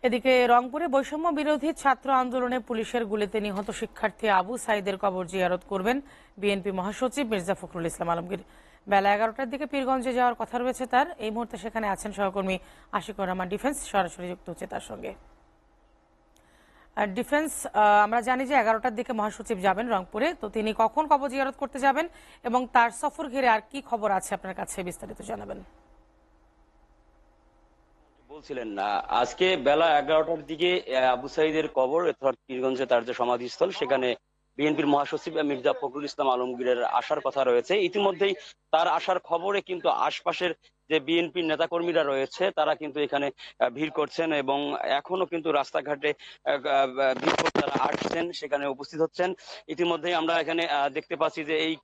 এদিকে রংপুরে বৈষম্য বিরোধী ছাত্র আন্দোলনে পুলিশের গুলিতে নিহত শিক্ষার্থী আবু সাইদের কবর জিয়ারত করবেন বিএনপি মহাসচিব মির্জা ফখরুল ইসলাম আলমগীর। বেলা 11টার দিকে পীরগঞ্জে যাওয়ার কথা রয়েছে তার। এই মুহূর্তে সেখানে আছেন সহকর্মী আশিকুর রহমান ডিফেন্স, সরাসরি যুক্ত হচ্ছে তার সঙ্গে। আর ডিফেন্স, আমরা জানি যে 11টার দিকে মহাসচিব যাবেন রংপুরে, তো তিনি কখন কবর জিয়ারত করতে যাবেন এবং তার সফর ঘিরে আর কি খবর আছে আপনার কাছে বিস্তারিত জানাবেন। বলছিলেন না, আজকে বেলা 11টার দিকে আবু সাইদের কবর অর্থাৎ পীরগঞ্জে তার যে সমাধিস্থল সেখানে বিএনপির মহাসচিব মির্জা ফখরুল ইসলাম আলমগীরের আসার কথা রয়েছে। ইতিমধ্যেই তার আসার খবরে কিন্তু আশপাশের যে বিএনপির নেতাকর্মীরা রয়েছে তারা কিন্তু এখানে ভিড় করছেন এবং এখনো কিন্তু রাস্তাঘাটে ভিড় করে তারা আসছেন, সেখানে উপস্থিত হচ্ছেন। ইতিমধ্যেই আমরা এখানে দেখতে পাচ্ছি যে এই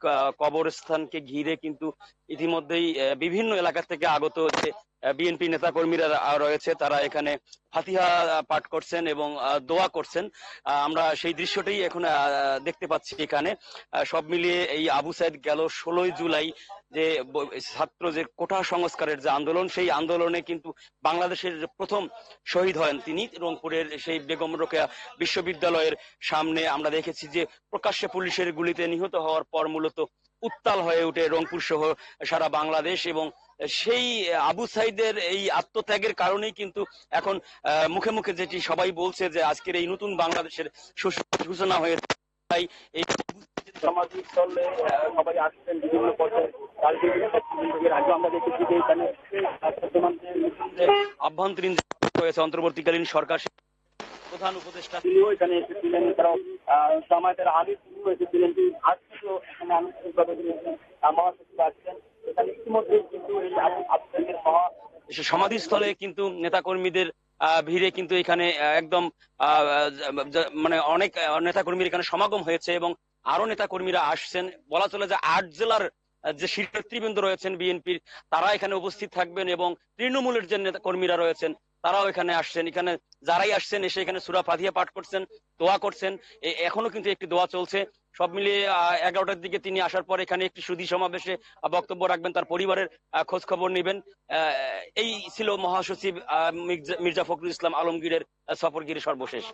কবরস্থানকে ঘিরে কিন্তু ইতিমধ্যেই বিভিন্ন এলাকা থেকে আগত যে বিএনপি নেতাকর্মীরা রয়েছে তারা এখানে ফাতিহা পাঠ করছেন এবং দোয়া করছেন। আমরা সেই দৃশ্যটাই এখন দেখতে পাচ্ছি এখানে। সব মিলিয়ে এই আবু সাইদ গেল 16ই জুলাই যে ছাত্র যে কোটা সংস্কারের যে আন্দোলন, সেই আন্দোলনে কিন্তু বাংলাদেশের প্রথম শহীদ হন তিনি। রংপুরের সেই বেগম রোকেয়া বিশ্ববিদ্যালয়ের সামনে আমরা দেখেছি যে প্রকাশ্যে পুলিশের গুলিতে নিহত হওয়ার পর মূলত উত্তাল হয়ে ওঠে রংপুর সহ সারা বাংলাদেশ এবং সেই আবু সাইদের এই আত্মত্যাগের কারণেই কিন্তু এখন মুখে মুখে যেটি সবাই বলছে যে আজকের এই নতুন বাংলাদেশের সূচনা হয়েছে। তাই এই সমাধিস্থলে সবাই আসছেন বিভিন্ন পর্যায়ে। আগে আমরা দেখেছি যে এখানে আভ্যন্তরীণ হয়েছে অন্তর্বর্তীকালীন সরকার প্রধান উপদেষ্টা তিনিও এখানে এসেছিলেন, এছাড়াও জামায়াতের আলী তিনিও এসেছিলেন। আজকেও এখানে আনুষ্ঠানিকভাবে মহাসচিব আসছেন। এখানে ইতিমধ্যে কিন্তু এই সমাধিস্থলে কিন্তু নেতাকর্মীদের ভিড়ে কিন্তু এখানে একদম মানে অনেক নেতাকর্মীর এখানে সমাগম হয়েছে এবং আরো নেতাকর্মীরা আসছেন। বলা চলে যে 8 জেলার যে শীর্ষ নেতৃবৃন্দ রয়েছেন বিএনপির তারা এখানে উপস্থিত থাকবেন এবং তৃণমূলের যে নেতাকর্মীরা রয়েছেন তারাও এখানে আসছেন। এখানে যারাই আসছেন এসে এখানে সূরা ফাতিহা পাঠ করছেন, দোয়া করছেন। এখনো কিন্তু একটি দোয়া চলছে। সব মিলিয়ে 11টার দিকে তিনি আসার পর এখানে একটি সুধী সমাবেশে বক্তব্য রাখবেন, তার পরিবারের খোঁজ খবর নেবেন। এই ছিল মহাসচিব মির্জা ফখরুল ইসলাম আলমগীরের সফরগিরি সর্বশেষ।